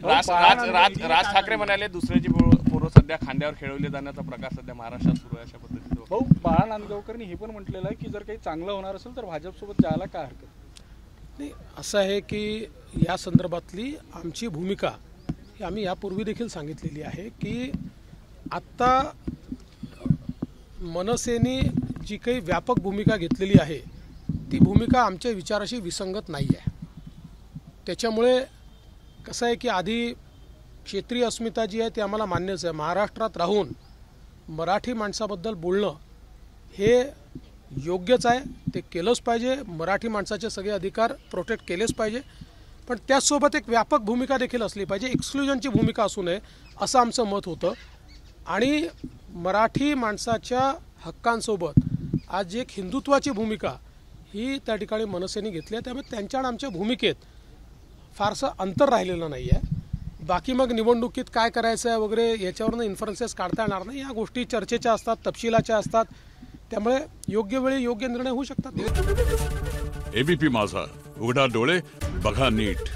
राज ठाकरे म्हणाले दुसऱ्याची पोरं सध्या खांद्यावर खेळवले जाण्याचा प्रकार सध्या महाराष्ट्रात सुरू आहे अशा पद्धतीचं भाऊ बाळा नांदगावकरांनी हे पण म्हटलेलं आहे की जर काही चांगलं होणार असेल तर भाजपसोबत जायला काय हरकत नाही. असं आहे की या संदर्भातली आमची भूमिका ही आम्ही यापूर्वी देखील सांगितलेली आहे की आत्ता मनसेने जी काही व्यापक भूमिका घेतलेली आहे ती भूमिका आमच्या विचाराशी विसंगत नाही आहे. त्याच्यामुळे कसं आहे की आधी क्षेत्रीय अस्मिता जी आहे ती आम्हाला मान्यच आहे. महाराष्ट्रात राहून मराठी माणसाबद्दल बोलणं हे योग्यच आहे, ते केलंच पाहिजे. मराठी माणसाचे सगळे अधिकार प्रोटेक्ट केलेच पाहिजे, पण त्याचसोबत एक व्यापक भूमिका देखील असली पाहिजे. एक्सक्लुजनची भूमिका असू नये असं आमचं मत होतं. आणि मराठी माणसाच्या हक्कांसोबत आज एक हिंदुत्वाची भूमिका ही त्या ठिकाणी मनसेने घेतली आहे. त्यामुळे त्यांच्या आणि आमच्या भूमिकेत फारसं अंतर राहिलेलं नाही आहे. बाकी मग निवडणुकीत काय करायचं आहे वगैरे याच्यावरनं इन्फरन्सेस काढता येणार नाही. या गोष्टी चर्चेच्या असतात, तपशिलाच्या असतात, त्यामुळे योग्य वेळी योग्य निर्णय होऊ शकतात. एबीपी माझा, उघडा डोळे बघा नीट.